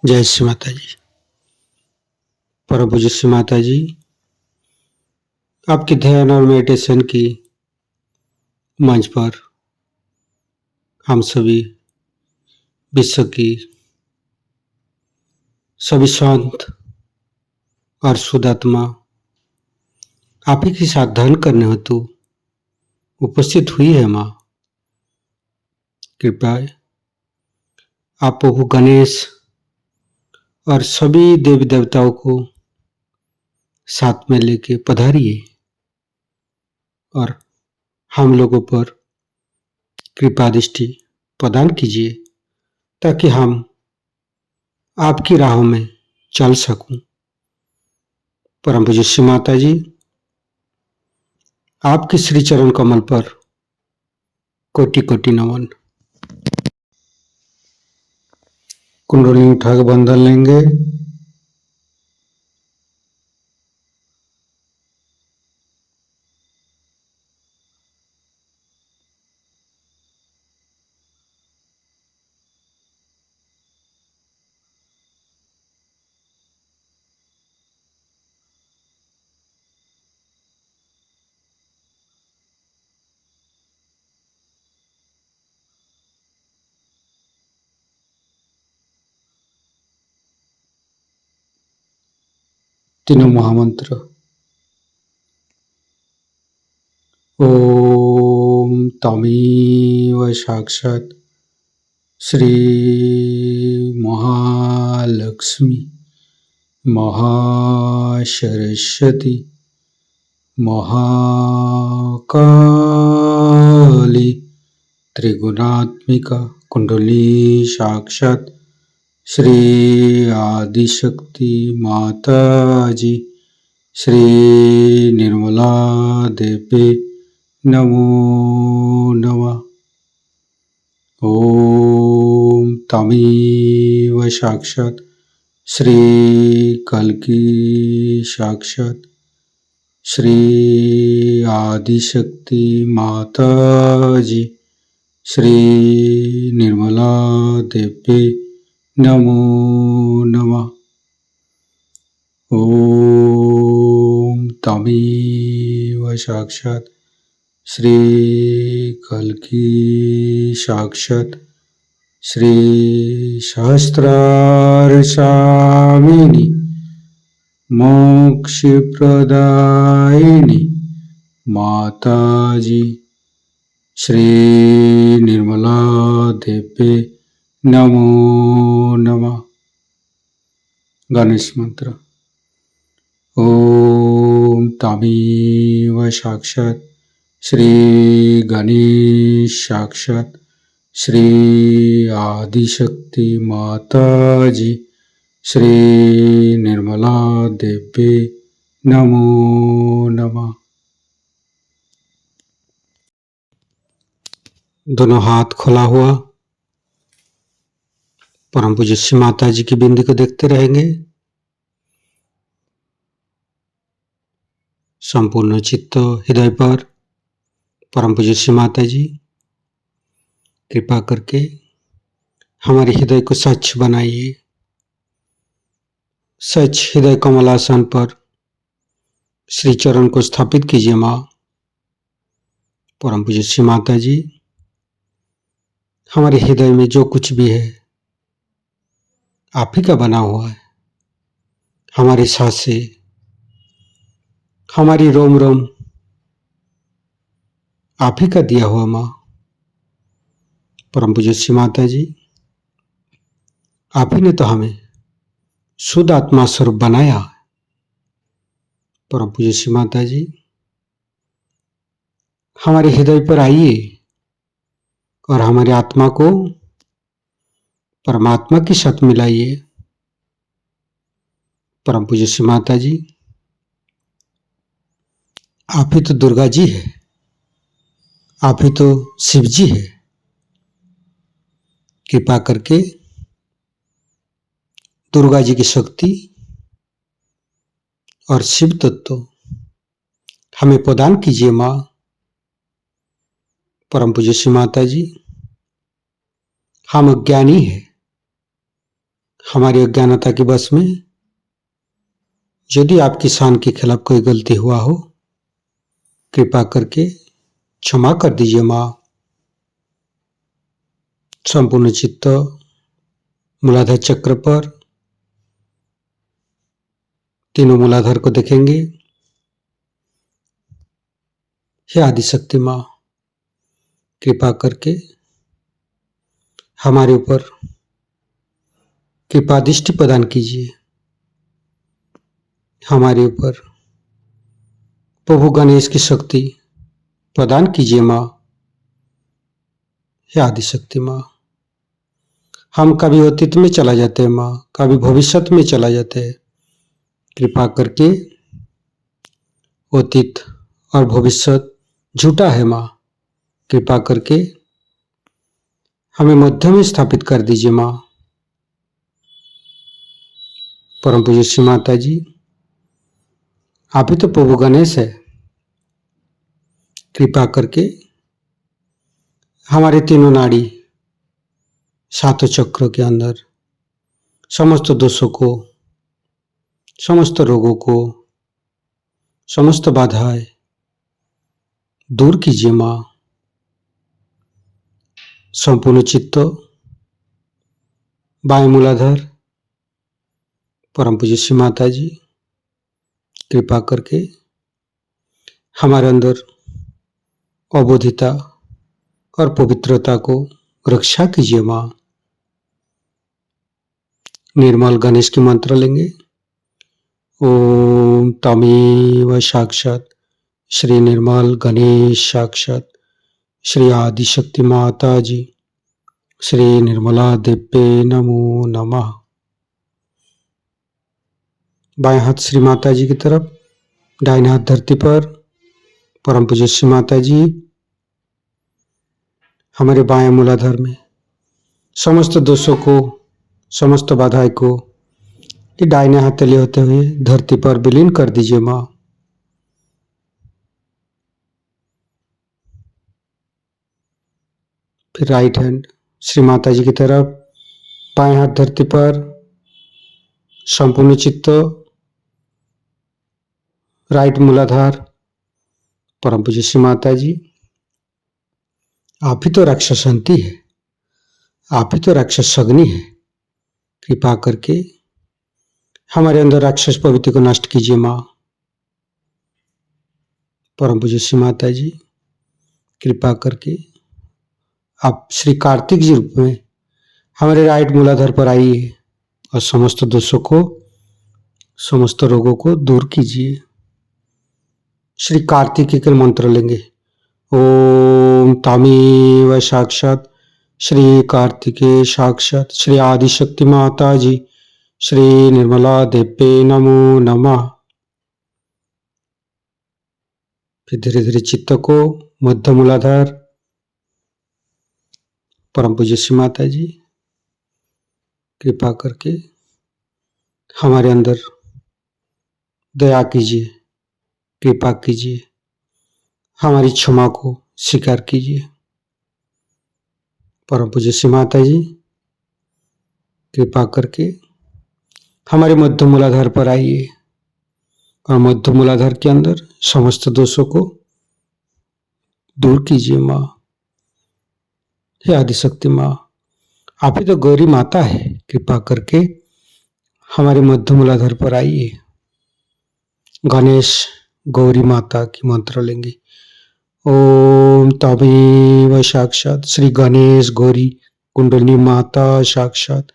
जय श्री माता जी। परम पूज्य श्री माता जी, आपकी ध्यान और मेडिटेशन की मंच पर हम सभी विश्व की सभी शांत और शुद्ध आत्मा आप ही के साथ ध्यान करने हेतु उपस्थित हुई है। माँ कृपया आप प्रभु गणेश और सभी देवी देवताओं को साथ में लेके पधारिए और हम लोगों पर कृपा दृष्टि प्रदान कीजिए ताकि हम आपकी राहों में चल सकूं। परम पूज्य श्री माता जी, आपके श्री चरण कमल पर कोटि कोटि नमन। कुंडली उठा के बंधन लेंगे। तीनों महामंत्र। ओम तमेव साक्षात् श्री महालक्ष्मी महासरस्वती महाकाली त्रिगुणात्मिका कुंडली साक्षात् श्री आदिशक्ति माता जी श्री निर्मला देवी नमो नमः। ओम तमेव साक्षात् श्री कल्की साक्षात् श्री आदिशक्ति माता जी श्री निर्मला देवी नमो नमः। ओम तमेव साक्षात् श्री कल्की साक्षात् श्री सहस्रार स्वामिनी मोक्ष प्रदायिनी माता जी श्री निर्मला देवी नमो नमः। गणेश मंत्र। ओम तमेव साक्षात् श्री गणेश साक्षात् श्री आदिशक्ति माता जी श्री निर्मला देवी नमो नमः। दोनों हाथ खुला हुआ परम पूज्य श्री माता जी की बिंदी को देखते रहेंगे। संपूर्ण चित्त हृदय पर परम पूज्य श्री माता जी कृपा करके हमारे हृदय को स्वच्छ बनाइए। स्वच्छ हृदय कमलासन पर श्री चरण को स्थापित कीजिए। माँ परम पूज्य श्री माता जी, हमारे हृदय में जो कुछ भी है आप ही का बना हुआ है। हमारी सांसें, हमारी रोम रोम आप ही का दिया हुआ। माँ परम पूज्य श्री माता जी, आप ही ने तो हमें शुद्ध आत्मा स्वरूप बनाया। परम पूज्य श्री माता जी, हमारे हृदय पर आइए और हमारी आत्मा को परमात्मा के साथ मिलाइए। परम पूज्य श्री माता जी, आप ही तो दुर्गा जी है, आप ही तो शिव जी है। कृपा करके दुर्गा जी की शक्ति और शिव तत्व हमें प्रदान कीजिए। माँ परम पूज्य श्री माता जी, हम अज्ञानी है, हमारी अज्ञानता की बस में यदि आपकी शान के खिलाफ कोई गलती हुआ हो, कृपा करके क्षमा कर दीजिए माँ। संपूर्ण चित्त मूलाधार चक्र पर तीनों मूलाधार को देखेंगे। हे आदिशक्ति माँ, कृपा करके हमारे ऊपर कृपा दृष्टि प्रदान कीजिए। हमारे ऊपर प्रभु गणेश की शक्ति प्रदान कीजिए माँ। हे आदिशक्ति माँ, हम कभी अतीत में चला जाते हैं माँ, कभी भविष्य में चला जाते हैं। कृपा करके अतीत और भविष्य झूठा है माँ, कृपा करके हमें मध्य में स्थापित कर दीजिए माँ। परम पूज्य श्री माता जी, आप ही तो प्रभु गणेश है। कृपा करके हमारे तीनों नाड़ी सातों चक्रों के अंदर समस्त दोषों को, समस्त रोगों को, समस्त बाधाएं दूर कीजिए माँ। संपूर्ण चित्त बाएं मूलाधार परम पूज्य श्री माता जी, कृपा करके हमारे अंदर अबोधिता और पवित्रता को रक्षा कीजिए माँ। निर्मल गणेश की मंत्र लेंगे। ओम तमेव साक्षात श्री निर्मल गणेश साक्षात श्री आदिशक्ति माता जी श्री निर्मला देव्ये नमो नमः। बाएं हाथ श्री माता जी की तरफ, दाहिने हाथ धरती पर। परम पूज्य श्री माता जी हमारे बाएं मूलाधार में समस्त दोषों को, समस्त बाधाएं को ये दाहिने हाथ तले होते हुए धरती पर विलीन कर दीजिए माँ। फिर राइट हैंड श्री माता जी की तरफ, बाएं हाथ धरती पर, संपूर्ण चित्त राइट मूलाधार। परम पूज्य श्री माता जी, आप ही तो राक्षसंती है, आप ही तो राक्षस अग्नि है। कृपा करके हमारे अंदर राक्षस प्रवृत्ति को नष्ट कीजिए माँ। परम पूज्य श्री माता जी, कृपा करके आप श्री कार्तिक जी रूप में हमारे राइट मूलाधार पर आइए और समस्त दोषों को, समस्त रोगों को दूर कीजिए। श्री कार्तिक के मंत्र लेंगे। ओम तमेव साक्षात श्री कार्तिके साक्षात श्री आदिशक्ति माता जी श्री निर्मला देव्ये नमो नमः। फिर धीरे धीरे चित्त को मध्य मूलाधार। परम पूज्य श्री माता जी, कृपा करके हमारे अंदर दया कीजिए, कृपा कीजिए, हमारी क्षमा को स्वीकार कीजिए। परम पूज्य श्री माता जी, कृपा करके हमारे मध्य मूलाधार पर आइए और मध्य मूलाधार के अंदर समस्त दोषों को दूर कीजिए माँ। हे आदिशक्ति माँ, आप ही तो गौरी माता है। कृपा करके हमारे मध्य मूलाधार पर आइए। गणेश गौरी माता की मंत्र लेंगे। ओम तमेव साक्षात श्री गणेश गौरी कुंडली माता साक्षात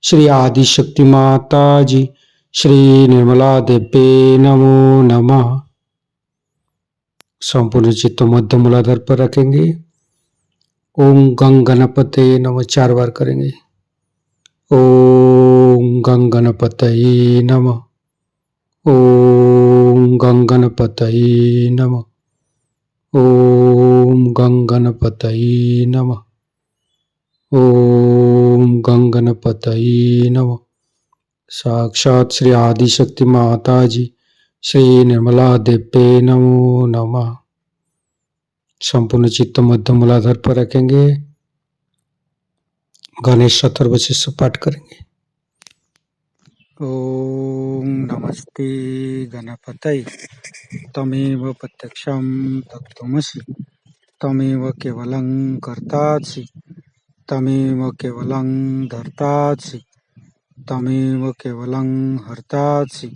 श्री आदिशक्ति माता जी श्री निर्मला देव्ये नमो नमः। संपूर्ण चित्त मध्य मूलाधार पर रखेंगे। ओम गंग गणपते नमः 4 बार करेंगे। ओम गंग गणपतये नमः। ओम गंग गणपतये नमः। ओम गंग गणपतये नमः। ओम गंग गणपतये नमः। साक्षात श्री आदिशक्ति माता जी श्री निर्मला देव्ये नमो नमः। संपूर्ण चित्त मध्य मूलाधार पर रखेंगे। गणेश अथर्वशीष पाठ करेंगे। ओम नमस्ते गणपतये। तमेव प्रत्यक्षं तत्त्वमसि। तमेव केवलं कर्तासि। तमेव केवलं धर्तासि। तमेव केवलं हर्तासि।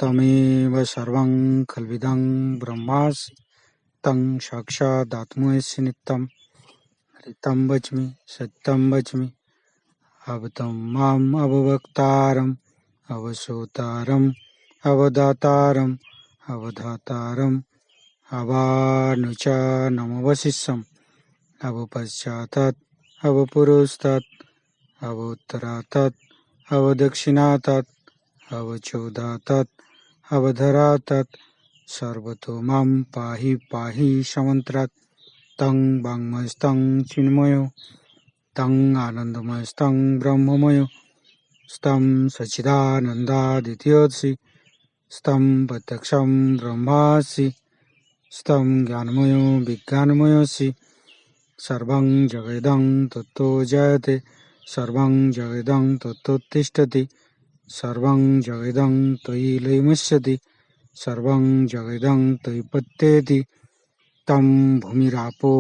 तमेव सर्वं खल्विदं ब्रह्मासि। तं साक्षादात्मसि नित्यं। हरितं वच्मि सत्यं वच्मि अवतं माम् अववक्तारम् अवसोतारम् अवदातारम् अवधातारम् अवानुचानमवशिष्यम् अवपश्चातात् अवपुरस्तात् अवोत्तरातात् अवदक्षिणातात् अवचोदातात् अवधरातात् सर्वतो मां पाहि पाहि समन्त्रात् तं वाङ्मयस्तं चिन्मयो तं आनन्दमयस्तं ब्रह्ममयो स्तं सच्चिदानन्दादित्योऽसि स्तं प्रत्यक्षं ब्रह्मासि स्तं ज्ञानमयो विज्ञानमयोऽसि सर्वं जगदं तत्तो जयते सर्वं जगदं तत्तोत्तिष्ठति सर्वं जगदं त्वयि लयमुच्यते सर्वं जगदं त्वयि पत्येति तं भूमिरापो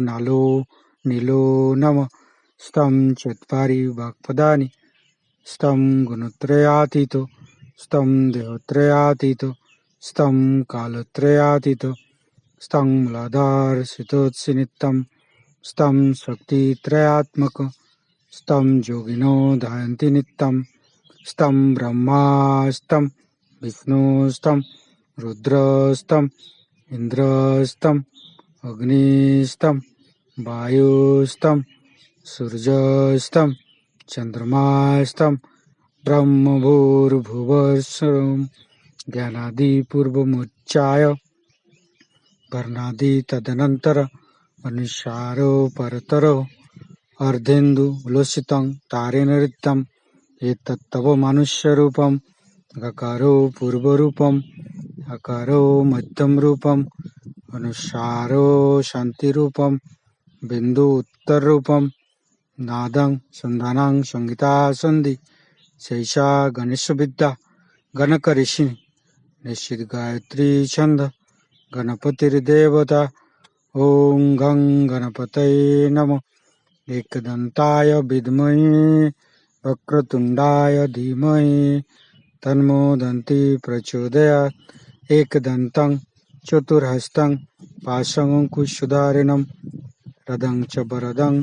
नालो नीलो नमः स्तं चत्वारि वाक्पदानि स्तं गुणत्रयातीतो स्तं देहत्रयातीतो स्तं कालत्रयातीतो स्तं मूलाधारसितोऽसि नित्यं स्तं शक्तित्रयात्मक स्तं योगिनो ध्यायन्ति नित्यं स्तं ब्रह्मा स्तं विष्णुस्तं रुद्रस्तं इन्द्रस्तं अग्निस्तं वायुस्तं सूर्यस्तं चन्द्रमास्तं ब्रह्मभूर्भुवस्सुरं ज्ञानादिपूर्वमुच्चाय वर्णादि तदनन्तर अनुसारो परतरो अर्धेन्दु उल्लसितं तारेण ऋतं एतत्तव मनुष्यरूपम् अकारो पूर्वरूपम् अकारो मध्यम रूपम् अनुसारो शान्तिरूपम् बिन्दु उत्तररूपम् नादं सन्धानं संगीता सन्धि शैषा गणेशविद्या गणकऋषिः निश्चित गायत्री छन्द गणपतिर्देवता ॐ गं गणपतये नमः। एकदन्ताय विद्महे वक्रतुण्डाय धीमहि तन्नो दन्ती प्रचोदयात् एकदन्तं चतुर्हस्तं पाशमङ्कुशधारिणं रदं च वरदं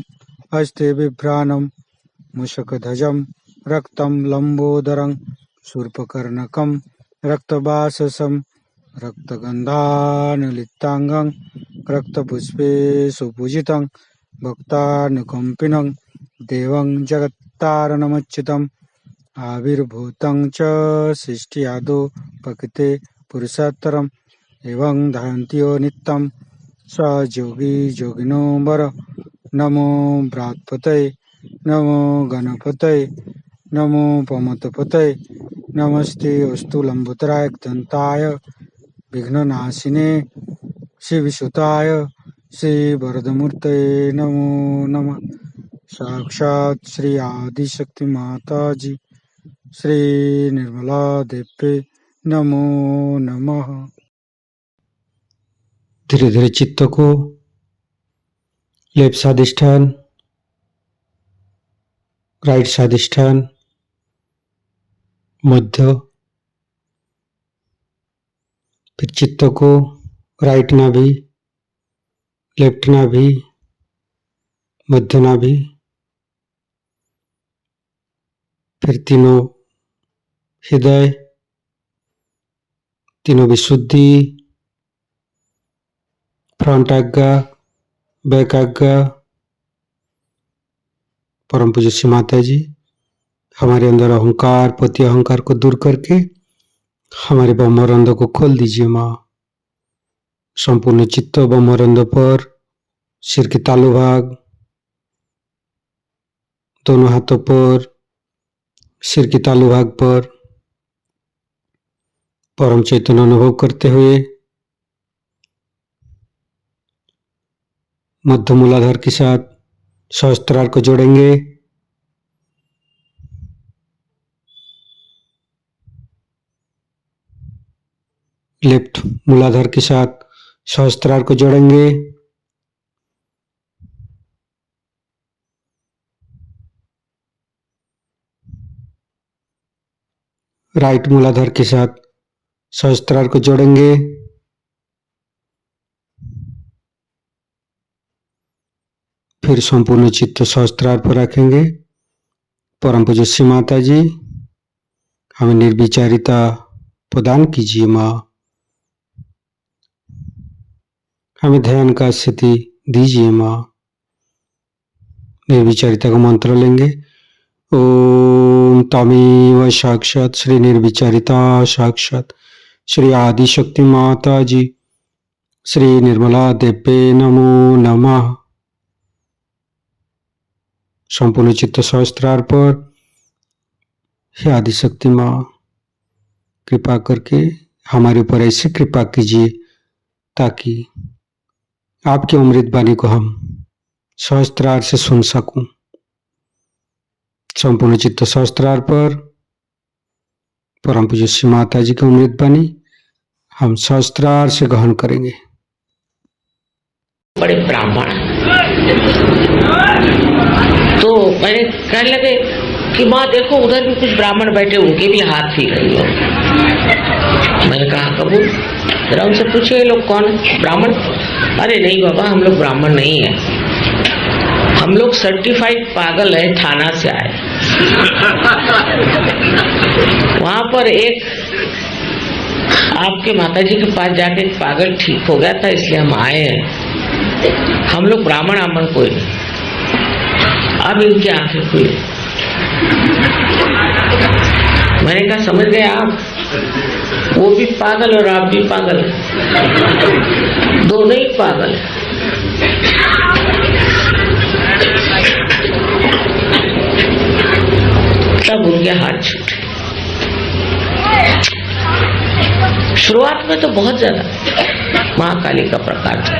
हस्ते बिभ्राणं मूषकध्वजं रक्तं लम्बोदरं शूर्पकर्णकं रक्तवाससं रक्तगन्धानुलिप्ताङ्गं रक्तपुष्पे सुपूजितं भक्तानुकम्पिनं देवं जगत्तारणमच्युतम् आविर्भूतं च सृष्टियादौ प्रकृते पुरुषोत्तरम् एवं ध्यायन्त्यो नित्यं स योगी योगिनो वर नमो बृहत्पतये नमो गणपतये नमो पमतपतये नमस्ते अस्तु लंबोदराय दन्ताय विघ्ननाशिने शिवसुताय श्रीवरदमूर्तये नमो नमः। साक्षात् श्री आदिशक्ति माताजी श्री निर्मला देवी नमो नमः। धीरे धीरे चित्त को लेफ्ट स्वादिष्ठान राइट स्वादिष्ठान मध्य, फिर चित्त को राइट नाभि लेफ्ट नाभि मध्य नाभि, फिर तीनों हृदय तीनों विशुद्धि फ्रंट आज्ञा बैक आज्ञा। परम पूज्य श्री माता जी हमारे अंदर अहंकार पति अहंकार को दूर करके हमारे ब्रह्मरंध्र को खोल दीजिए माँ। संपूर्ण चित्त ब्रह्मरंध्र पर सिर के तालु भाग दोनों हाथों पर सिर के तालु भाग पर परम चैतन्य अनुभव करते हुए मध्य मूलाधार के साथ सहस्त्रार को जोड़ेंगे। लेफ्ट मूलाधार के साथ सहस्त्रार को जोड़ेंगे। राइट मूलाधार के साथ सहस्त्रार को जोड़ेंगे। फिर संपूर्ण चित्त सहस्त्रार पर रखेंगे। परम पूज्य श्री माता जी, हमें निर्विचारिता प्रदान कीजिए माँ। हमें ध्यान का स्थिति दीजिए माँ। निर्विचारिता का मंत्र लेंगे। ओम तमेव साक्षात श्री निर्विचारिता साक्षात श्री आदिशक्ति माता जी श्री निर्मला देवे नमो नमः। संपूर्ण चित्त सहस्त्रार पर, हे आदिशक्ति माँ, कृपा करके हमारे ऊपर ऐसी कृपा कीजिए ताकि आपकी अमृत वाणी को हम सहस्त्रार से सुन सकूं। संपूर्ण चित्त सहस्त्रार पर परम पूज्य श्री माता जी की अमृत वाणी हम सहस्त्रार से ग्रहण करेंगे। बड़े ब्राह्मण तो मैंने कहने लगे कि माँ देखो उधर भी कुछ ब्राह्मण बैठे, उनके भी हाथ हिल रही हो। मैंने कहा कबूल। जरा उनसे पूछे ये लोग कौन है, ब्राह्मण? अरे नहीं बाबा, हम लोग ब्राह्मण नहीं है, हम लोग सर्टिफाइड पागल है, थाना से आए। वहां पर एक आपके माताजी के पास जाके एक पागल ठीक हो गया था, इसलिए हम आए हैं। हम लोग ब्राह्मण आमन कोई नहीं। अब इनकी आंखें खुली। मैंने कहा समझ गए आप, वो भी पागल और आप भी पागल, दोनों ही पागल। तब उनके हाथ छूटे। शुरुआत में तो बहुत ज्यादा महाकाली का प्रकार था,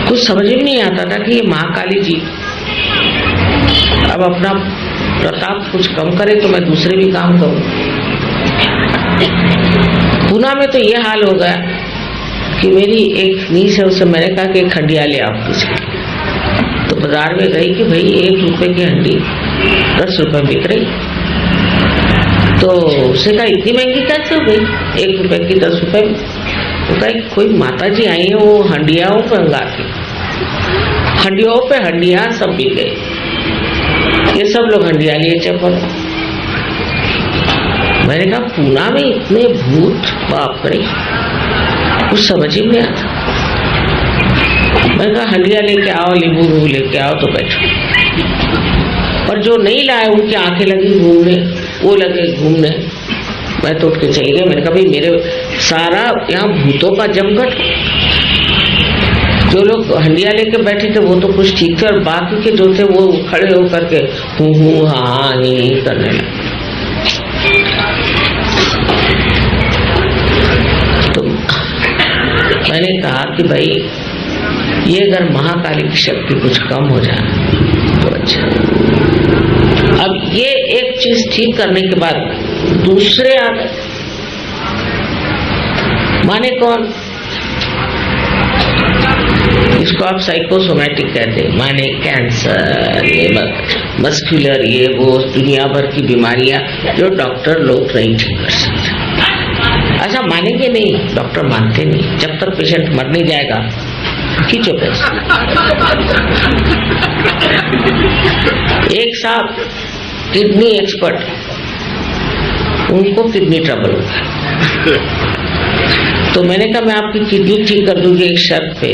कुछ समझ में नहीं आता था कि ये महाकाली जी अब अपना प्रताप कुछ कम करे तो मैं दूसरे भी काम करूं। पूना में तो ये हाल हो गया कि मेरी एक नीस है, उसे मैंने कहा कि एक हंडिया ले आओ किसी। तो बाजार में गई कि भाई 1 रुपए की हंडी 10 रुपए बिक रही। तो उसने कहा इतनी महंगी कैसे हो गई, 1 रुपए की 10 रुपए में? तो कहा कोई माता जी आई है, वो हंडियाओं पे अंगाती, हंडियों पे हंडिया सब बिक गई। ये सब लोग हंडिया लिए चपल। मैंने कहा पूना में इतने भूत, बाप रे, कुछ समझ ही नहीं आता। मैंने कहा हंडिया लेके आओ, नींबू लेके आओ, तो बैठो। पर जो नहीं लाए उनकी आंखें लगी घूमने, वो लगे घूमने। मैं तो उठ के चली गई। मैंने कहा भाई मेरे सारा यहाँ भूतों का जमघट। जो लोग हंडिया लेके बैठे थे वो तो कुछ ठीक थे, और बाकी के जो थे वो खड़े होकर के हूँ हाँ ये करने लगे। तो मैंने कहा कि भाई ये अगर महाकाली की शक्ति कुछ कम हो जाए तो अच्छा। अब ये एक चीज ठीक करने के बाद दूसरे आ गए। माने कौन? इसको आप साइकोसोमैटिक कहते हैं। माने कैंसर, ये मस्कुलर, ये वो दुनिया भर की बीमारियां जो डॉक्टर लोग नहीं ठीक कर सकते। अच्छा मानेंगे नहीं, डॉक्टर मानते नहीं। जब तक पेशेंट मर नहीं जाएगा खींचो पैसे। एक साहब किडनी एक्सपर्ट, उनको किडनी ट्रबल हो गया। तो मैंने कहा मैं आपकी किडनी ठीक कर दूंगी एक शर्त पे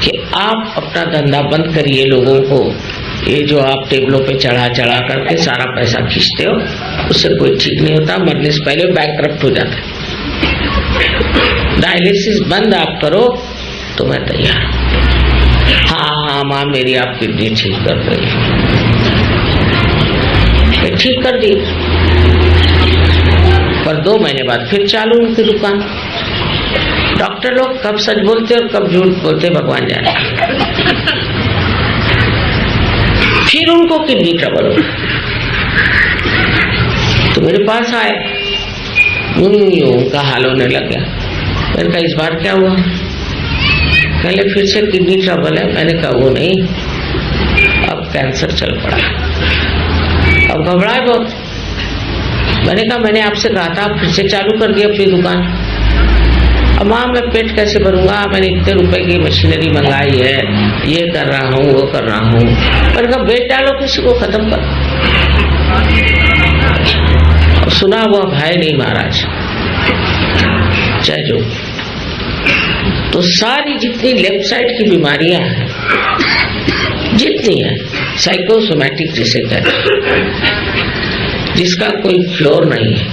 कि आप अपना धंधा बंद करिए। लोगों को ये जो आप टेबलों पे चढ़ा चढ़ा करके सारा पैसा खींचते हो, उससे कोई ठीक नहीं होता, मरने से पहले बैंकक्रप्ट हो जाता है। डायलिसिस बंद आप करो तो मैं तैयार। हाँ हाँ माँ मेरी आप किडनी ठीक कर रही, ठीक कर दी। पर 2 महीने बाद फिर चालू उनकी दुकान। डॉक्टर लोग कब सच बोलते और कब झूठ बोलते भगवान जाने। फिर उनको किडनी ट्रबल हो तो मेरे पास आए। यूं उनका हाल होने लग गया। मैंने कहा इस बार क्या हुआ? पहले फिर से किडनी ट्रबल है। मैंने कहा वो नहीं, अब कैंसर चल पड़ा। अब घबराए बहुत। मैंने कहा मैंने आपसे कहा था, आप फिर से चालू कर दिया अपनी दुकान। अब माँ मैं पेट कैसे भरूंगा, मैंने इतने रुपए की मशीनरी मंगाई है, ये कर रहा हूँ वो कर रहा हूँ। मैंने कहा बेच डालो, किसी को खत्म कर। सुना हुआ भाई नहीं महाराज, जय जो। तो सारी जितनी लेफ्ट साइड की बीमारियां हैं, जितनी है साइकोसोमैटिक जिसे कहते हैं, जिसका कोई फ्लोर नहीं है,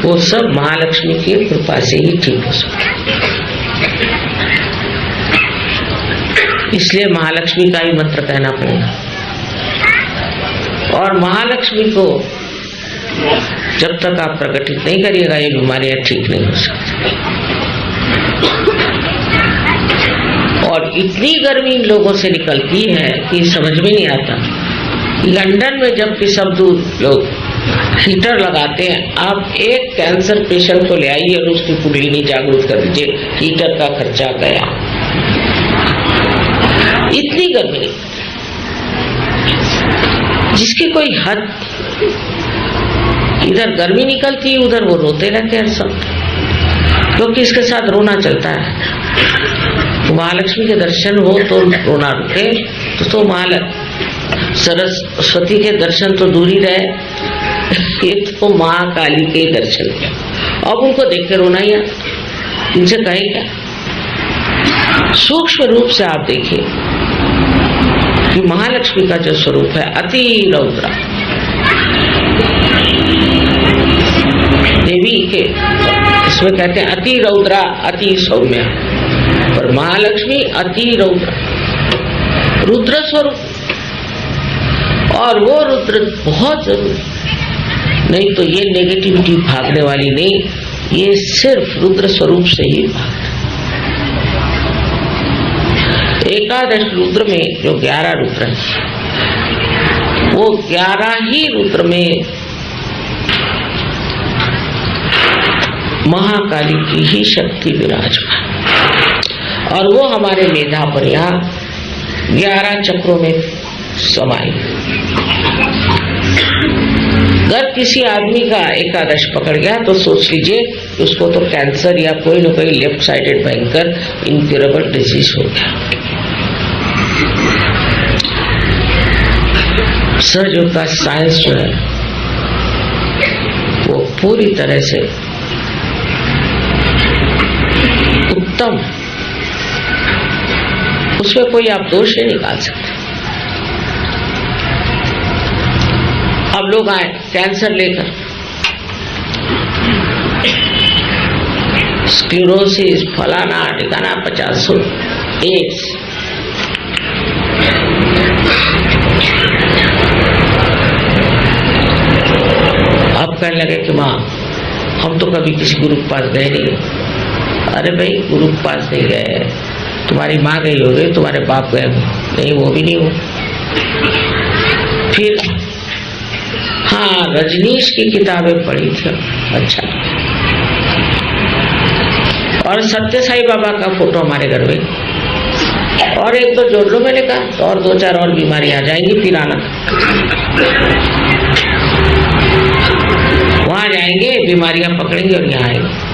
वो सब महालक्ष्मी की कृपा से ही ठीक हो सकता है। इसलिए महालक्ष्मी का ही मंत्र कहना पड़ेगा। और महालक्ष्मी को जब तक आप प्रकटित नहीं करिएगा, ये बीमारियां ठीक नहीं हो सकती। और इतनी गर्मी इन लोगों से निकलती है कि समझ में नहीं आता। लंदन में जबकि सब लोग हीटर लगाते हैं, आप एक कैंसर पेशेंट को ले आइए और उसकी कुंडलिनी जागरूक कर दीजिए, हीटर का खर्चा गया। इतनी गर्मी जिसकी कोई हद। इधर गर्मी निकलती, उधर वो रोते रहते हैं सब, क्योंकि इसके साथ रोना चलता है। तो महालक्ष्मी के दर्शन हो तो रोना रुके, तो सरस्वती के दर्शन तो दूर ही रहे, ये तो माँ काली के दर्शन किया। अब उनको देख के रोना ही आता, इनसे कहे क्या। सूक्ष्म रूप से आप देखिए कि महालक्ष्मी का जो स्वरूप है अति रौद्रा, देवी के इसमें कहते हैं अति रौद्रा अति सौम्या, पर महालक्ष्मी अति रौद्र, रुद्र स्वरूप। और वो रुद्र बहुत जरूरी, नहीं तो ये नेगेटिविटी भागने वाली नहीं, ये सिर्फ रुद्र स्वरूप से ही भागता। एकादश रुद्र में जो 11 रुद्र है, वो 11 ही रुद्र में महाकाली की ही शक्ति विराजमान, और वो हमारे मेधा पर यहाँ 11 चक्रों में समाई। अगर किसी आदमी का एकादश पकड़ गया तो सोच लीजिए कि उसको तो कैंसर या कोई न कोई लेफ्ट साइडेड भयंकर इनक्यूरेबल डिजीज हो गया। सहयोग का साइंस जो है वो पूरी तरह से उत्तम, उसमें कोई आप दोष नहीं निकाल सकते। अब लोग आए कैंसर लेकर, स्क्लेरोसिस, फलाना ठिकाना 50 एड्स, अब कहने लगे कि माँ हम तो कभी किसी गुरु के पास गए नहीं। अरे भाई गुरु के पास नहीं गए, तुम्हारी माँ गई होगी, तुम्हारे बाप गए नहीं, वो भी नहीं हो। फिर हाँ रजनीश की किताबें पढ़ी थी, अच्छा, और सत्य साई बाबा का फोटो हमारे घर में, और एक तो जोड़ लो मैंने कहा, तो और 2-4 और बीमारी आ जाएंगी, फिर आना वहां जाएंगे, बीमारियां पकड़ेंगे और यहाँ आएंगे।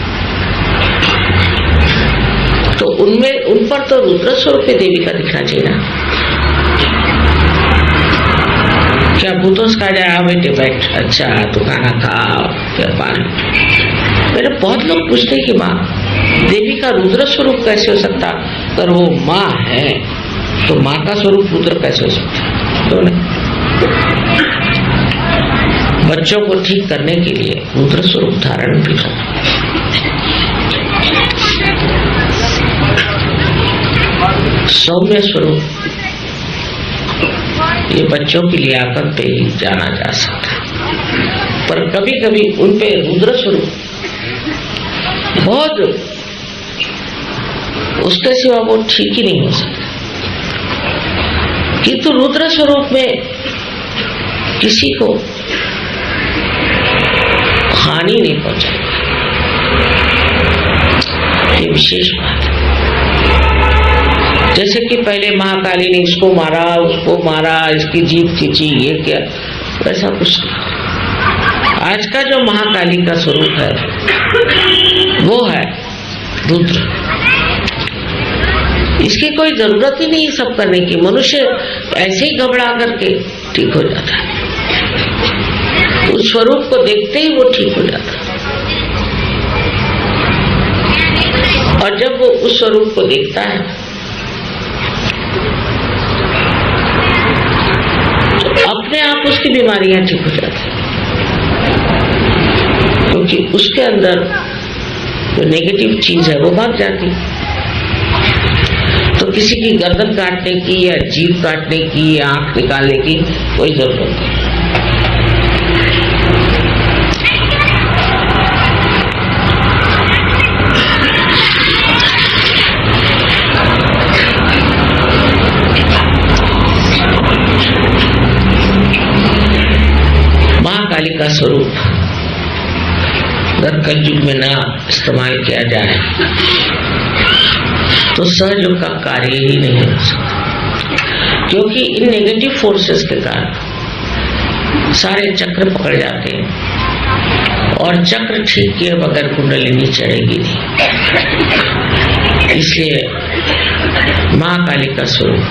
तो उनमें उन पर तो रुद्र स्वरूप देवी का दिखना चाहिए ना। क्या भूतों का जाए बेटे बैठ, अच्छा तो खाना खाओ क्या पानी। मेरे बहुत लोग पूछते कि माँ देवी का रुद्र स्वरूप कैसे हो सकता, अगर वो माँ है तो माँ का स्वरूप रुद्र कैसे हो सकता। तो नहीं, बच्चों को ठीक करने के लिए रुद्र स्वरूप धारण भी करना। सौम्य स्वरूप ये बच्चों की लियाकत पे ही जाना जा सकता है, पर कभी कभी उन पे रुद्र स्वरूप बहुत, उसके सिवा वो ठीक ही नहीं हो सकता। किंतु रुद्र स्वरूप में किसी को हानि नहीं पहुंचाएगी। ये विशेष बात है। जैसे कि पहले महाकाली ने इसको मारा, उसको मारा, इसकी जीभ खींची, ये किया, वैसा कुछ नहीं। आज का जो महाकाली का स्वरूप है वो है रुद्र। इसकी कोई जरूरत ही नहीं सब करने की। मनुष्य ऐसे ही घबरा करके ठीक हो जाता है, उस स्वरूप को देखते ही वो ठीक हो जाता है। और जब वो उस स्वरूप को देखता है तो अपने आप उसकी बीमारियां ठीक हो जाती हैं, क्योंकि उसके अंदर जो नेगेटिव चीज है वो भाग जाती है। तो किसी की गर्दन काटने की या जीभ काटने की या आंख निकालने की कोई जरूरत नहीं। महाकाली का स्वरूप अगर कलयुग में ना इस्तेमाल किया जाए तो सहयोग का कार्य ही नहीं हो सकता, क्योंकि इन नेगेटिव फोर्सेस के कारण सारे चक्र पकड़ जाते हैं और चक्र ठीक किए बगैर कुंडलिनी चढ़ेगी नहीं। इसलिए महाकाली का स्वरूप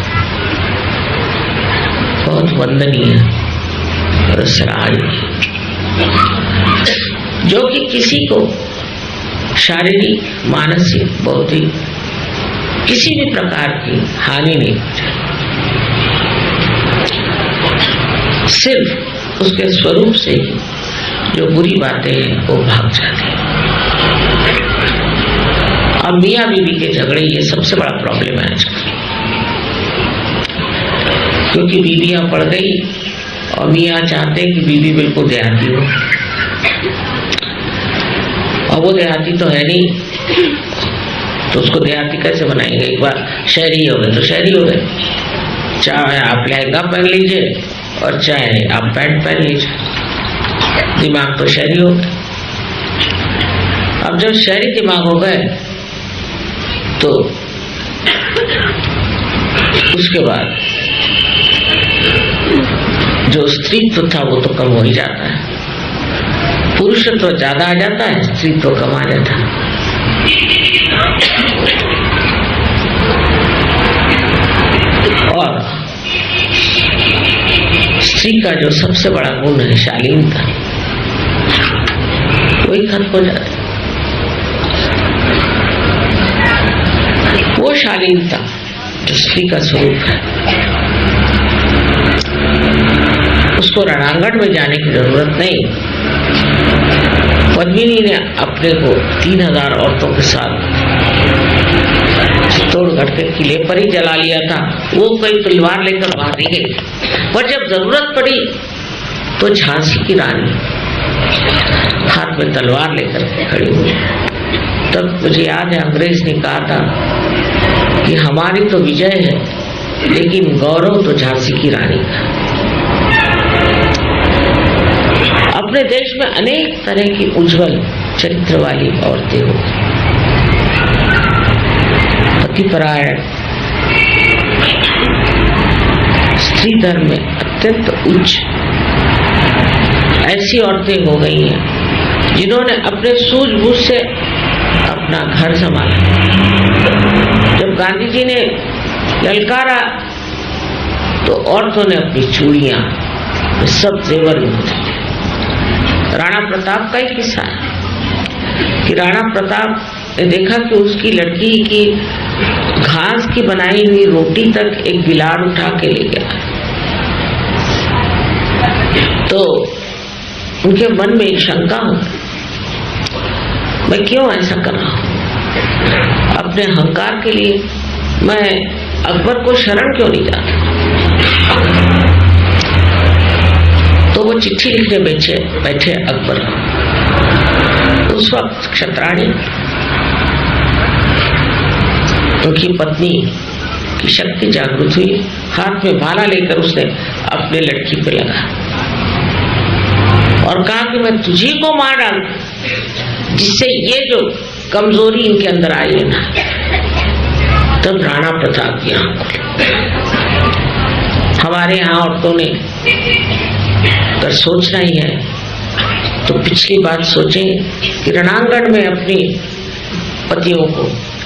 बहुत वंदनीय और सराहनीय, जो कि किसी को शारीरिक, मानसिक, बौद्धिक किसी भी प्रकार की हानि नहीं पहुंचाए, सिर्फ उसके स्वरूप से ही जो बुरी बातें हैं वो भाग जाती हैं। अब मियाँ बीवी के झगड़े ये सबसे बड़ा प्रॉब्लम है आजकल, क्योंकि बीवियां पड़ गई और मियाँ चाहते हैं कि बीवी बिल्कुल देहाती हो, और वो देहाती तो है नहीं, तो उसको देहाती कैसे बनाएंगे? एक बार शहरी हो गए तो शहरी हो गए, चाहे आप लहंगा पहन लीजिए और चाहे आप पैंट पहन लीजिए, दिमाग तो शहरी हो गए। अब जब शहरी दिमाग हो गए तो उसके बाद जो स्त्रीत्व था वो तो कम हो ही जाता है, पुरुषत्व ज्यादा आ जाता है, स्त्रीत्व कम आ जाता है। और स्त्री का जो सबसे बड़ा गुण है शालीनता, वही खत्म हो जाता है। वो शालीनता जो स्त्री का स्वरूप है, उसको रणांगण में जाने की जरूरत नहीं। पद्मिनी ने अपने को 3000 औरतों के साथ चित्तौड़गढ़ के किले पर ही जला लिया था। वो कोई तलवार लेकर बाहर नहीं गई, पर जब जरूरत पड़ी तो झांसी की रानी हाथ में तलवार लेकर खड़ी हुई। तब मुझे याद है अंग्रेज ने कहा था कि हमारी तो विजय है, लेकिन गौरव तो झांसी की रानी का। अपने देश में अनेक तरह की उज्जवल चरित्र वाली औरतें हो, पतिपरायण, स्त्री धर्म में अत्यंत उच्च ऐसी औरतें हो गई हैं जिन्होंने अपने सूझबूझ से अपना घर संभाला। जब गांधी जी ने ललकारा तो औरतों ने अपनी चूड़ियां, सब जेवर में बदल दिए। राणा प्रताप का ही किस्सा है कि राणा प्रताप ने देखा कि उसकी लड़की की घास की बनाई हुई रोटी तक एक बिलाड़ उठा के ले गया, तो उनके मन में एक शंका हो, मैं क्यों ऐसा कर रहा हूं? अपने अहंकार के लिए मैं अकबर को शरण क्यों नहीं जाता? तो वो चिट्ठी लिखने बैठे अकबर। उस वक्त क्षत्राणी उनकी पत्नी की शक्ति जागृत हुई, हाथ में भाला लेकर उसने अपने लड़की पे लगा और और कहा कि मैं तुझी को मार डालूं, जिससे ये जो कमजोरी इनके अंदर आई है ना। तब राणा प्रताप की आंख खुली। हमारे यहाँ औरतों ने अगर सोचना ही है तो पिछली बात सोचें कि रणांगण में अपने पतियों को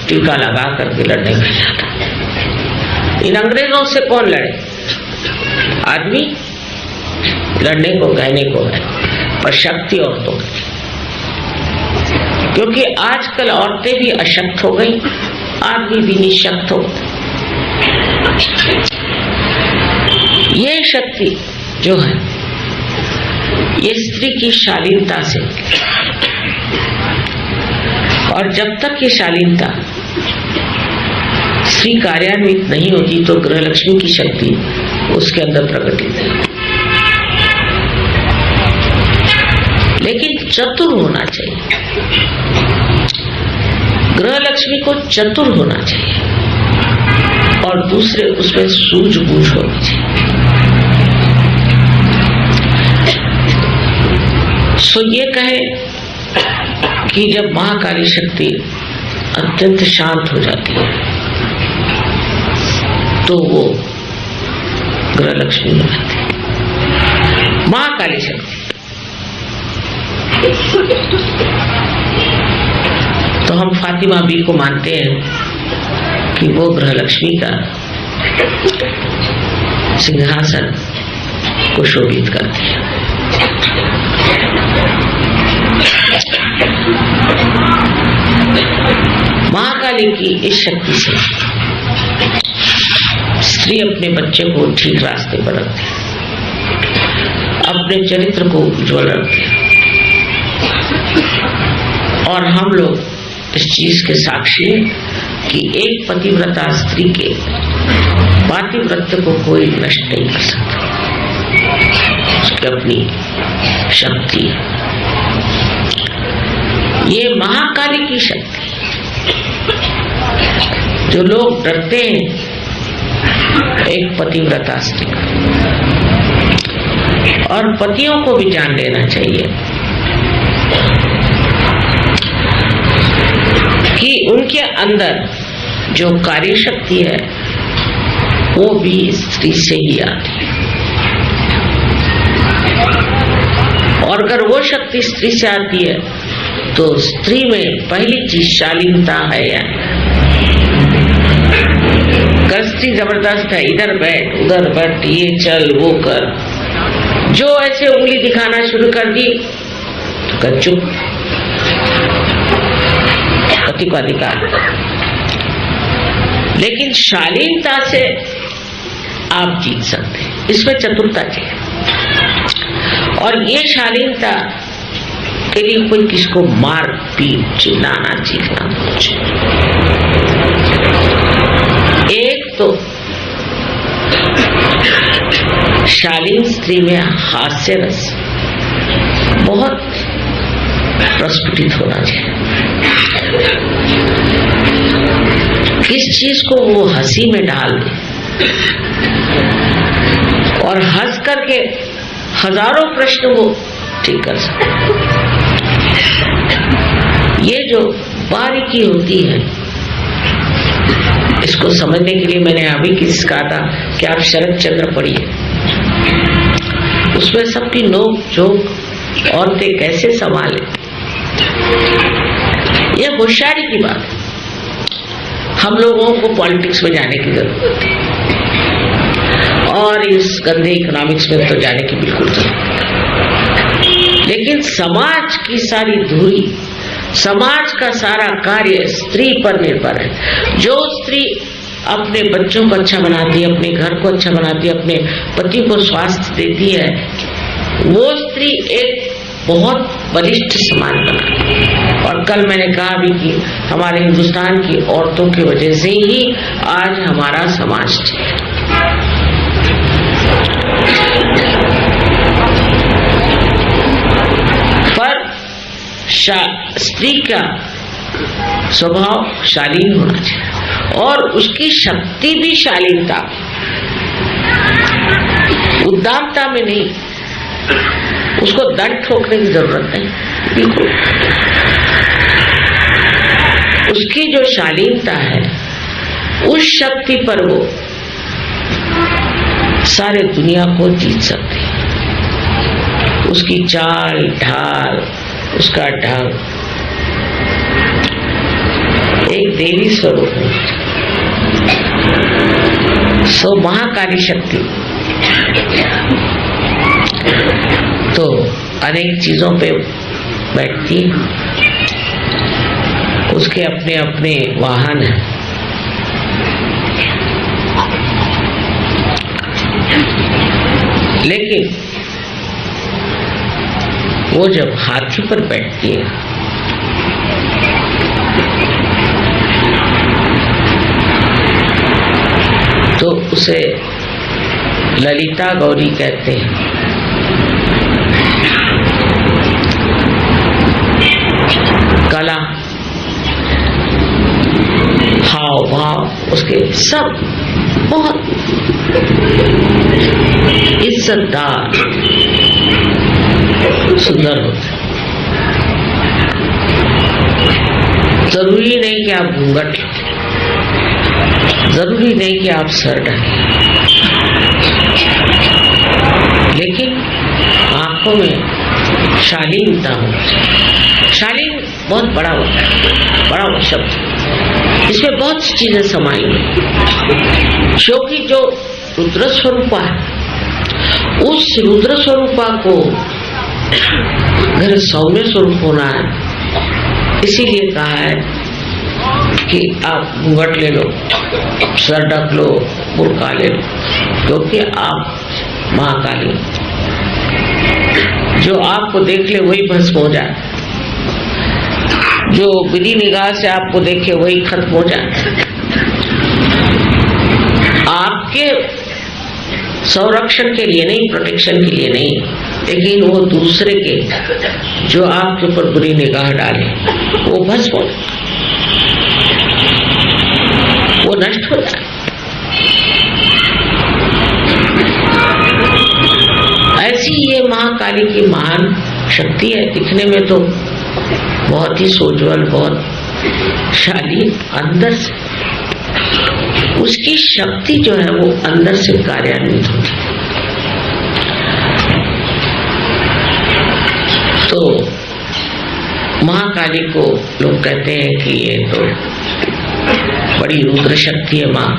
टीका लगा करके लड़ने भेजा था। इन अंग्रेजों से कौन लड़े? आदमी लड़ने को कहने को है, पर शक्ति औरतों की, क्योंकि आजकल औरतें भी अशक्त हो गई, आदमी भी निशक्त हो गए। ये शक्ति जो है ये स्त्री की शालीनता से, और जब तक ये शालीनता स्त्री कार्यान्वित नहीं होती तो गृहलक्ष्मी की शक्ति उसके अंदर प्रकटित है। लेकिन चतुर होना चाहिए, गृहलक्ष्मी को चतुर होना चाहिए, और दूसरे उसमें सूझबूझ होनी चाहिए। सो ये कहे कि जब महाकाली शक्ति अत्यंत शांत हो जाती है तो वो गृहलक्ष्मी हो जाती है, महाकाली शक्ति। तो हम फातिमा बी को मानते हैं कि वो गृहलक्ष्मी का सिंहासन को शोभित करती है। महाकाली की इस शक्ति से स्त्री अपने बच्चे को ठीक रास्ते पर रखती है, अपने चरित्र को उज्ज्वल रखती है। और हम लोग इस चीज के साक्षी हैं कि एक पतिव्रता स्त्री के पातिव्रत्य को कोई नष्ट नहीं कर सकता। उसकी अपनी शक्ति है, ये महाकाली की शक्ति। जो लोग डरते हैं एक पतिव्रता स्त्री, और पतियों को भी जान लेना चाहिए कि उनके अंदर जो कार्य शक्ति है वो भी स्त्री से ही आती है, और अगर वो शक्ति स्त्री से आती है तो स्त्री में पहली चीज शालीनता है। या स्त्री जबरदस्त है, इधर बैठ उधर बैठ, ये चल वो कर, जो ऐसे उंगली दिखाना शुरू कर दी तो कर चुप, पति को अधिकार। लेकिन शालीनता से आप जीत सकते हैं, इसमें चतुरता चाहिए। और ये शालीनता के लिए कोई किसको मार पीट चिल्लाना चीखना कुछ। एक तो शालीन स्त्री में हास्य रस बहुत प्रस्फुटित होना चाहिए। किस चीज को वो हंसी में डाल दे और हंस करके हजारों प्रश्न वो ठीक कर सकते। ये जो बारीकी होती है इसको समझने के लिए मैंने अभी किसी कहा था कि आप शरद चंद्र पढ़िए, उसमें सबकी नोक झोंक औरतें कैसे संभाले, ये होशियारी की बात है। हम लोगों को पॉलिटिक्स में जाने की जरूरत है और इस गंदे इकोनॉमिक्स में तो जाने की बिल्कुल जरूरत है। लेकिन समाज की सारी धुरी, समाज का सारा कार्य स्त्री पर निर्भर है। जो स्त्री अपने बच्चों को अच्छा बनाती है, अपने घर को अच्छा बनाती है, अपने पति को स्वास्थ्य देती है, वो स्त्री एक बहुत बलिष्ठ समाज बनाती है। और कल मैंने कहा भी कि हमारे हिंदुस्तान की औरतों की वजह से ही आज हमारा समाज ठीक है। पर स्त्री का स्वभाव शालीन होना चाहिए और उसकी शक्ति भी शालीनता, उद्दामता में नहीं, उसको दंड ठोकने की जरूरत नहीं, बिल्कुल। उसकी जो शालीनता है, उस शक्ति पर वो सारे दुनिया को जीत सकती है। उसकी चाल ढाल, उसका ढंग एक देवी स्वरूप है। सो महाकाली शक्ति तो अनेक चीजों पे बैठती है, उसके अपने अपने वाहन हैं। लेकिन वो जब हाथी पर बैठती है तो उसे ललिता गौरी कहते हैं। कला, हाव भाव उसके सब बहुत इज्जतदार सुंदर होते। जरूरी नहीं कि आप घूंघट, जरूरी नहीं कि आप सर ढकें, लेकिन आंखों में शालीनता हो। शालीन बहुत बड़ा होता है, बड़ा वो शब्द, इसमें बहुत सी चीजें समाई हुई। क्योंकि जो रुद्र स्वरूपा है, उस रुद्र स्वरूपा को अगर सौम्य स्वरूप होना है, इसीलिए कहा है कि आप घूंघट ले लो, सर ढक लो, बुर्का ले लो, क्योंकि आप महाकाली, जो आपको देख ले वही भस्म हो जाए, जो विधि निगाह से आपको देखे वही खत्म हो जाए। आपके संरक्षण के लिए नहीं, प्रोटेक्शन के लिए नहीं, लेकिन वो दूसरे के जो आपके ऊपर बुरी निगाह डाले वो भस्म हो जाए, वो नष्ट हो जाए। ऐसी ये महाकाली की महान शक्ति है। दिखने में तो बहुत ही सोज्वल, बहुत शालीन, अंदर से उसकी शक्ति जो है वो अंदर से कार्यान्वित होती है। तो महाकाली को लोग कहते हैं कि ये तो बड़ी रुद्र शक्ति है माँ,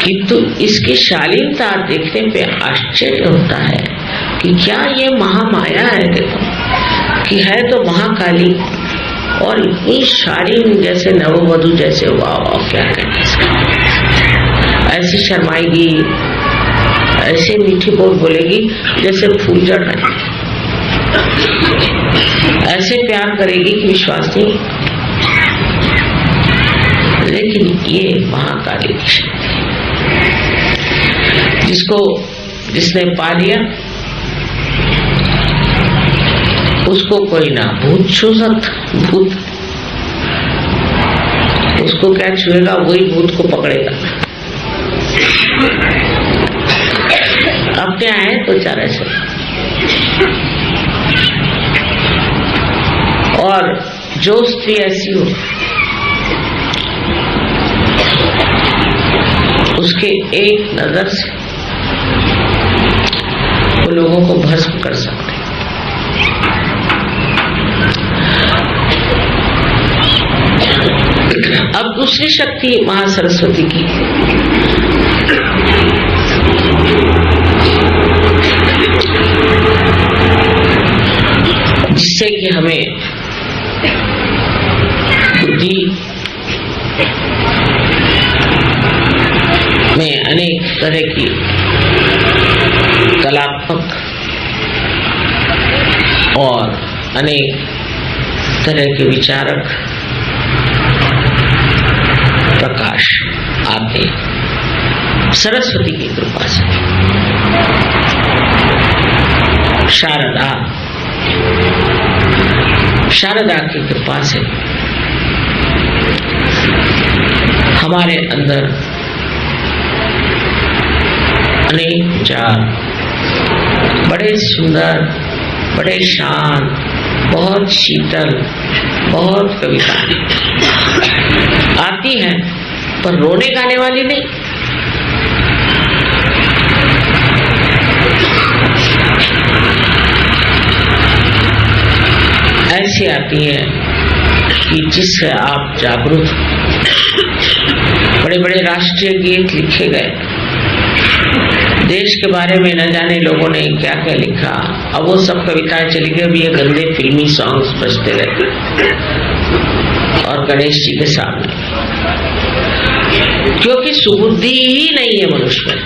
किंतु इसकी शालीनता देखने पे आश्चर्य होता है कि क्या ये महामाया है। देखो कि है तो महाकाली और इतनी शालीन, जैसे नववधू जैसे, वाह वाह क्या कहते हैं, ऐसी शर्माएगी, ऐसे मीठी बोल बोलेगी जैसे फूल झड़ रहे, ऐसे प्यार करेगी कि विश्वास नहीं। लेकिन ये महाकाली की शक्ति, जिसने पा लिया उसको कोई ना भूत छू सकता। भूत उसको क्या छुएगा, वही भूत को पकड़ेगा। अपने आए तो चारा से, और जो स्त्री ऐसी हो उसके एक नजर से वो लोगों को भस्म कर सकते। अब दूसरी शक्ति महासरस्वती की, जिससे कि हमें बुद्धि में अनेक तरह की कलात्मक और अनेक तरह के विचारक प्रकाश आते सरस्वती की कृपा से। शारदा की कृपा से हमारे अंदर अनेक विचार, बड़े सुंदर, बड़े शांत, बहुत शीतल, बहुत कविताएं आती हैं, पर रोने गाने वाली नहीं। ऐसी आती है कि जिससे आप जागरूक। बड़े बड़े राष्ट्रीय गीत लिखे गए, देश के बारे में न जाने लोगों ने क्या क्या लिखा। अब वो सब कविताएं चली गई, अब ये गंदे फिल्मी सॉन्ग्स बजते रहे और गणेश जी के सामने, क्योंकि सुबुद्धि ही नहीं है मनुष्य में।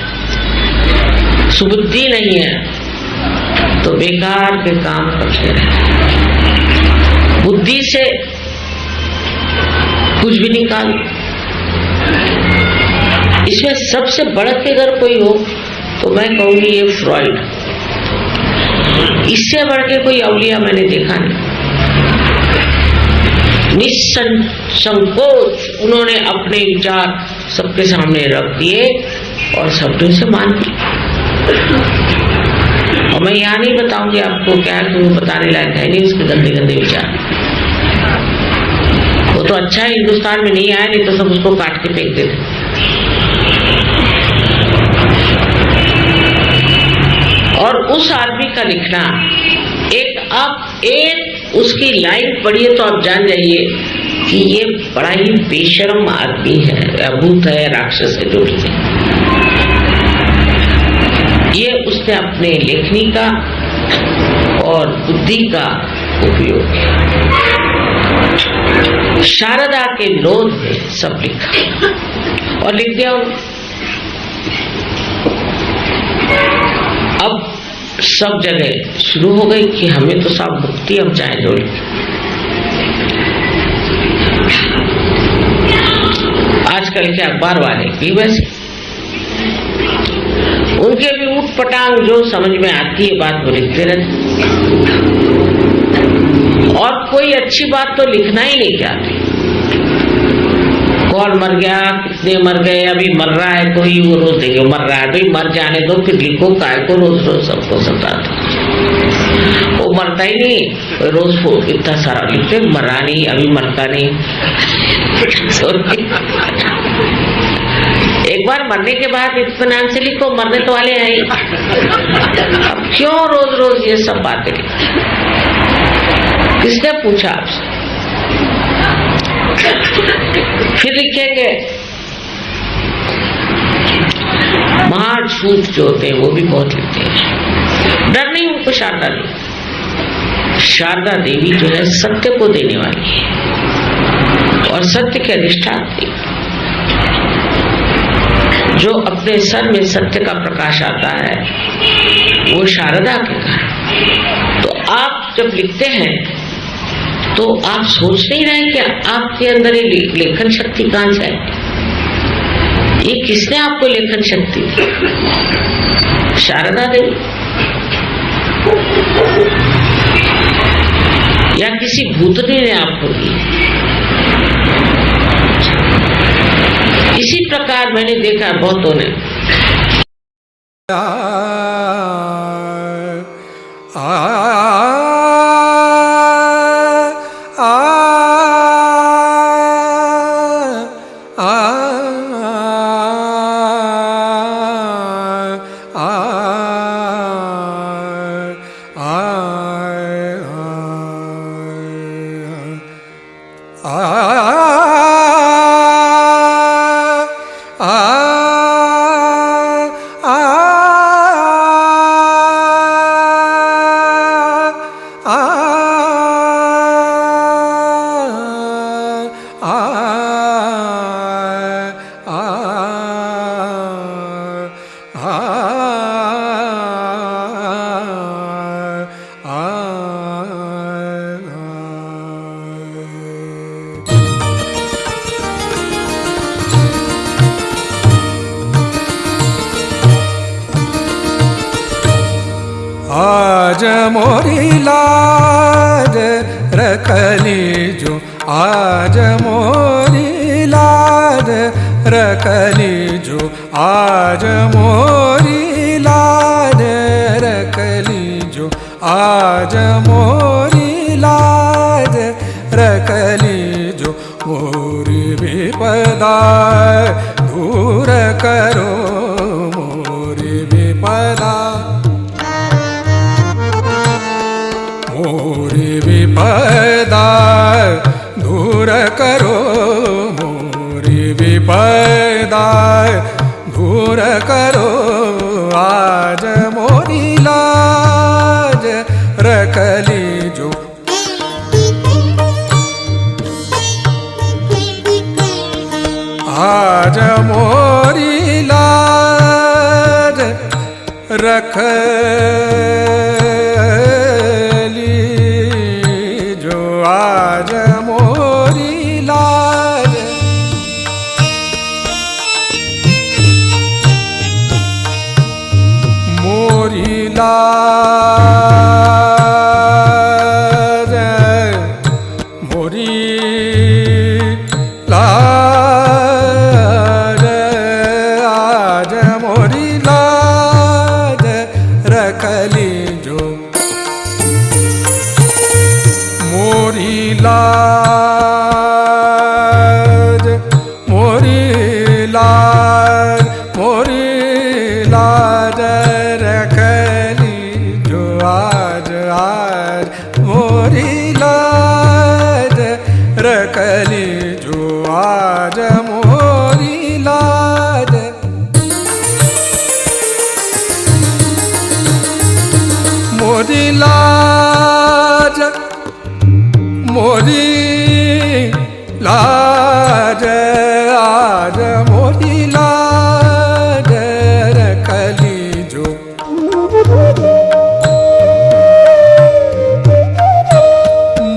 सुबुद्धि नहीं है तो बेकार के काम करते रहे। बुद्धि से कुछ भी निकाल। इसमें सबसे बढ़ के अगर कोई हो तो मैं कहूंगी ये फ्रॉइड। इससे बढ़ के कोई अवलिया मैंने देखा नहीं। निसंकोच उन्होंने अपने विचार सबके सामने रख दिए और सबने से मान लिया। और मैं यहाँ नहीं बताऊंगी आपको क्या है, वो बताने लायक है नहीं उसके गंदे गंदे विचार। वो तो अच्छा है हिंदुस्तान में नहीं आया, नहीं तो सब उसको काट के फेंक देते। और उस आदमी का लिखना, एक उसकी लाइन पढ़िए तो आप जान जाइए कि ये बड़ा ही बेशर्म आदमी है, या भूत है, राक्षस है, जो भी है। ये उसने अपने लेखनी का और बुद्धि का उपयोग किया। शारदा के लोध में सब लिखा और लिख दिया। अब सब जगह शुरू हो गई कि हमें तो सब मुक्ति, हम चाहे जो लिखें। आजकल के अखबार वाले भी वैसे, उनके भी ऊट पटांग जो समझ में आती है बात वो लिखते रहते, और कोई अच्छी बात तो लिखना ही नहीं चाहते। कौन मर गया, कितने मर गए, अभी मर रहा है कोई, वो रोज देखे मर रहा है, भाई मर जाने दो, फिर लिखो काय को रोज रोज सबको सताते। वो मरता ही नहीं, रोज इतना सारा लिखते, मरा नहीं, अभी मरता नहीं। एक बार मरने के बाद इत्मीनान से लिखो, मरने तो वाले हैं ही। अब क्यों रोज रोज ये सब बातें लिखो? किसने पूछा आपसे? फिर लिखेंगे महाझूठ जो होते हैं वो भी बहुत लिखते हैं। डर नहीं उनको शारदा देवी। शारदा देवी जो है सत्य को देने वाली है और सत्य के अधिष्ठात्री। जो अपने सर में सत्य का प्रकाश आता है वो शारदा के कारण। तो आप जब लिखते हैं तो आप सोच नहीं रहे कि आपके अंदर ये लेखन शक्ति कहां से है? ये किसने आपको लेखन शक्ति दी? शारदा देवी या किसी भूतनी ने आपको दी? इसी प्रकार मैंने देखा बहुतों ने आज मोरी लाज रखली जो, आज मोरी लाज रखली जो, आज मोरी रख लीजो आज मोरी लाज। मोरी लाज मोरी लाज आज मोरी लाज रख लीजो। मोरी लाज मोरी लाज मोरी लाज रख लीजो आज आज मोरी लाज रख लीजो आज मोरी लाज। मोरी लाज मोरी लाज आज मोरी लाज रख लीजो।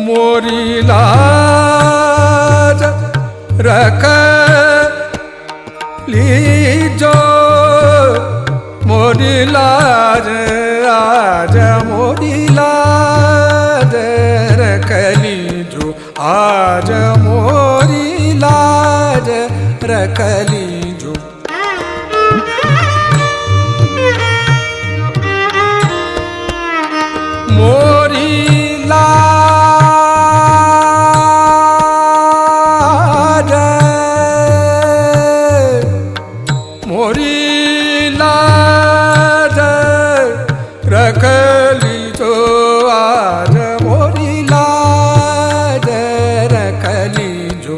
मोरी लाज रख लीजो। मोरी लाज आज मोरी लाज रख लीजो आज मोरी लाज रख लीजो। मोरी लाज मोरी लाज रख लीजो आज मोरी लाज रख लीजो।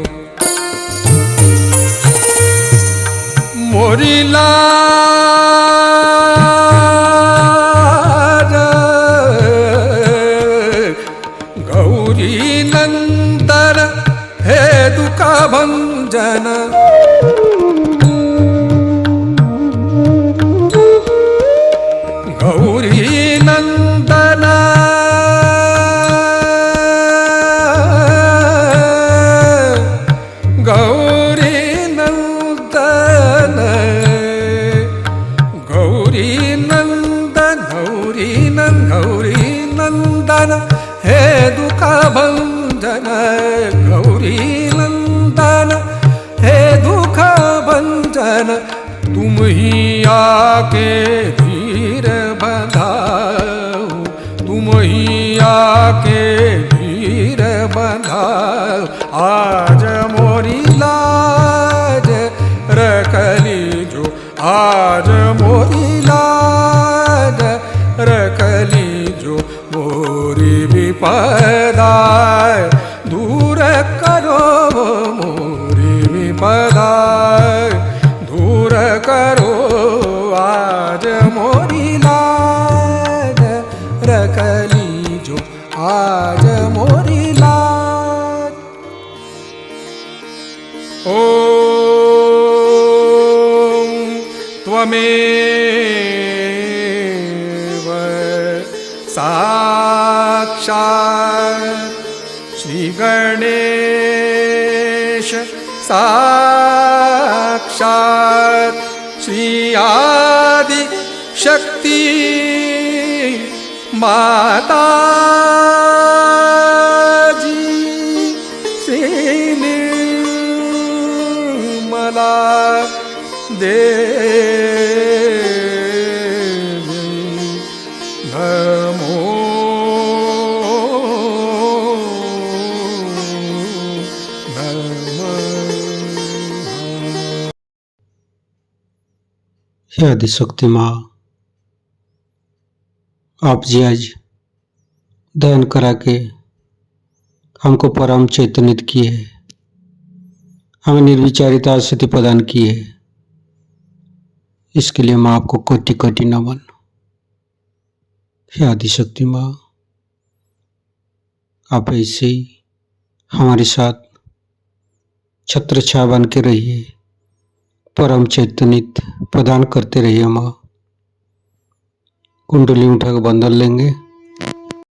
मोरी लाज गौरी नंदन हे दुख भंजन। गौरी नंदन गौरी नंदन गौरी नंदन गौरी गौरी नंदन हे दुख भंजन। गौरी नंदन हे दुख भंजन तुम ही आके धीर बंधाओ। तुम ही आके धीर बंधाओ आज मोरी लाज रख लीजो आज मोरी लाज रख लीजो। मोरी विपदा दूर करो मोरी विपदा दूर करो आज मोरी लाज रख लीजो आज मोरी लाज। ओम त्वमेव साक्षात् श्री गणेश साक्षात् श्री आदि शक्ति माता जी श्री निर्मला देवी नमो नमः। हे आदिशक्ति माँ, आप जी आज दयन करा के हमको परम चैतन्यित किए, हमें निर्विचारिता स्थिति प्रदान की है। इसके लिए माँ आपको कोटि कोटि नमन। हे आदिशक्ति माँ, आप ऐसे ही हमारे साथ छत्र छाया बन के रहिए, परम चैतन्यित प्रदान करते रहिए माँ। कुंडली उठा के बंधन लेंगे।